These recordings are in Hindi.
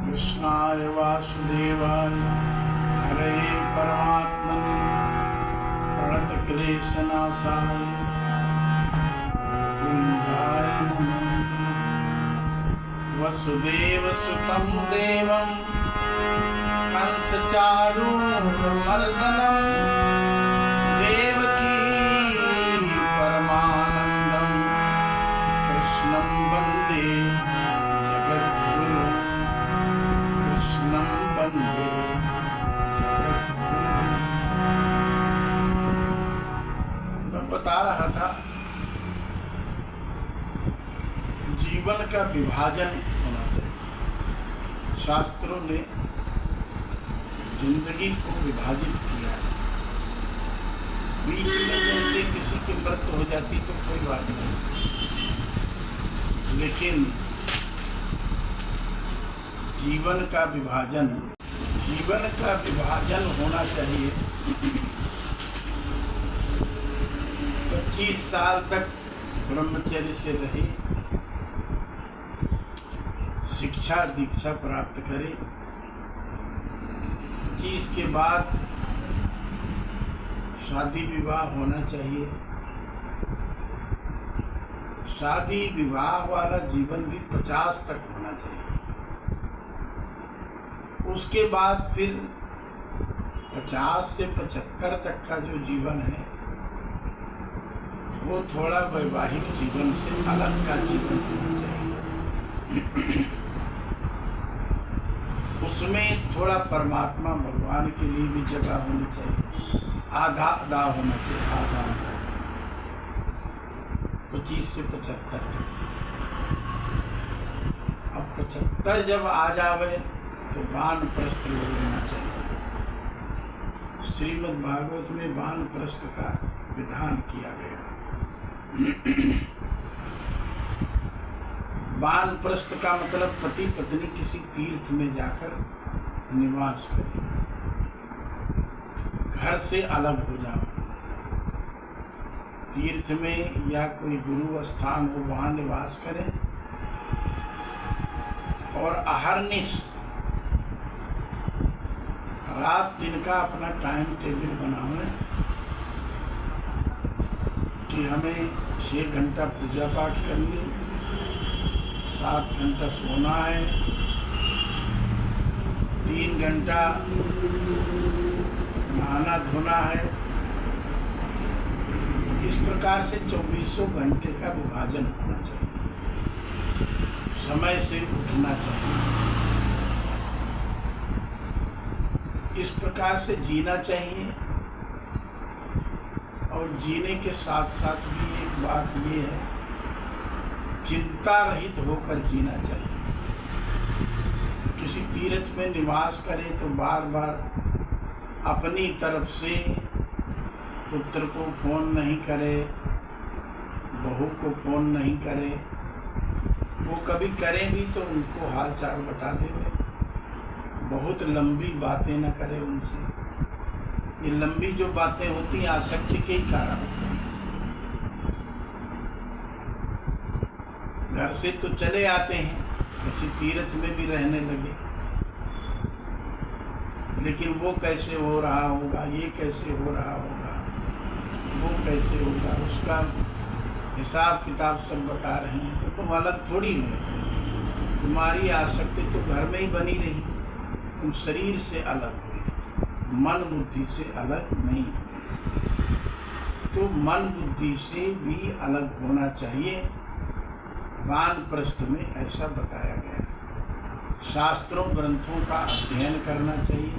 कृष्णाय वासुदेवाय हरे परमात्मने प्रणतक्लेशनाशाय गोविन्दाय नमः। वसुदेवसुतं देवं कंसचाणूरमर्दनं देवकी परमानन्दं कृष्णं वन्दे जगद्गुरुं। कृष्णं वन्दे जगद्गुरुं। मैं बता रहा था जीवन का विभाजन होना चाहिए। शास्त्रों ने जिंदगी को विभाजित किया है। बीच में जैसे किसी की मृत्यु हो जाती तो कोई बात नहीं, लेकिन जीवन का विभाजन होना चाहिए। 25 साल तक ब्रह्मचर्य से रहे, शिक्षा दीक्षा प्राप्त करें। 25 के बाद शादी विवाह होना चाहिए। शादी विवाह वाला जीवन भी 50 तक होना चाहिए। उसके बाद फिर 50 से 75 तक का जो जीवन है वो थोड़ा वैवाहिक जीवन से अलग का जीवन होना चाहिए। उसमें थोड़ा परमात्मा भगवान के लिए भी जगह होनी चाहिए। आधा आधा होना चाहिए, आधा आधा। 25 से 75 तक। अब 75 जब आ जावे तो वानप्रस्थ ले लेना चाहिए। श्रीमद् भागवत में वानप्रस्थ का विधान किया गया। वानप्रस्थ का मतलब पति पत्नी किसी तीर्थ में जाकर निवास करें, घर से अलग हो जाए। तीर्थ में या कोई गुरु स्थान हो वहाँ निवास करें और अहर्निश रात दिन का अपना टाइम टेबल बनाएं कि हमें 6 घंटा पूजा पाठ करनी, 7 घंटा सोना है, 3 घंटा नहाना धोना है। इस प्रकार से 2400 घंटे का विभाजन होना चाहिए। समय से उठना चाहिए। इस प्रकार से जीना चाहिए। और जीने के साथ साथ भी एक बात ये है, चिंता रहित होकर जीना चाहिए। किसी तीर्थ में निवास करे तो बार बार अपनी तरफ से पुत्र को फोन नहीं करे, बहू को फोन नहीं करे। वो कभी करें भी तो उनको हाल चाल बता देवे। बहुत लंबी बातें न करे उनसे। ये लंबी जो बातें होती हैं आसक्ति के ही कारण होती हैं। घर से तो चले आते हैं, किसी तीर्थ में भी रहने लगे, लेकिन वो कैसे हो रहा होगा, ये कैसे हो रहा होगा, वो कैसे होगा, उसका हिसाब किताब सब बता रहे हैं। तो तुम अलग थोड़ी हुए, तुम्हारी आसक्ति तो घर में ही बनी रही। तुम शरीर से अलग हुए, मन बुद्धि से अलग नहीं हुए। तो मन बुद्धि से भी अलग होना चाहिए। वानप्रस्थ में ऐसा बताया गया। शास्त्रों ग्रंथों का अध्ययन करना चाहिए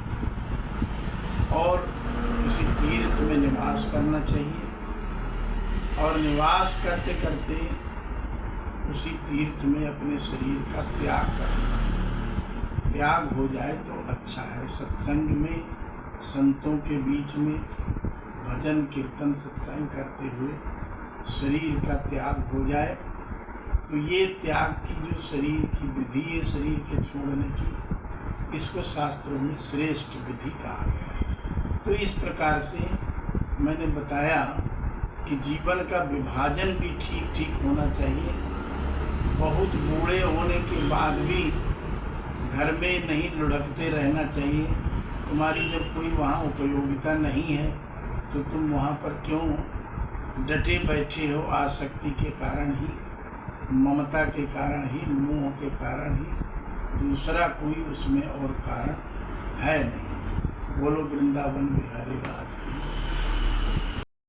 और किसी तीर्थ में निवास करना चाहिए। और निवास करते करते उसी तीर्थ में अपने शरीर का त्याग करना। त्याग हो जाए तो अच्छा है। सत्संग में संतों के बीच में भजन कीर्तन सत्संग करते हुए शरीर का त्याग हो जाए तो ये त्याग की जो शरीर की विधि है, शरीर के छोड़ने की, इसको शास्त्रों में श्रेष्ठ विधि कहा गया है। तो इस प्रकार से मैंने बताया कि जीवन का विभाजन भी ठीक ठीक होना चाहिए। बहुत बूढ़े होने के बाद भी घर में नहीं लुढ़कते रहना चाहिए। तुम्हारी जब कोई वहाँ उपयोगिता नहीं है तो तुम वहाँ पर क्यों डटे बैठे हो? आसक्ति के कारण ही, ममता के कारण ही, मोह के कारण ही, दूसरा कोई उसमें और कारण है नहीं। बोलो वृंदावन बिहारी राधे।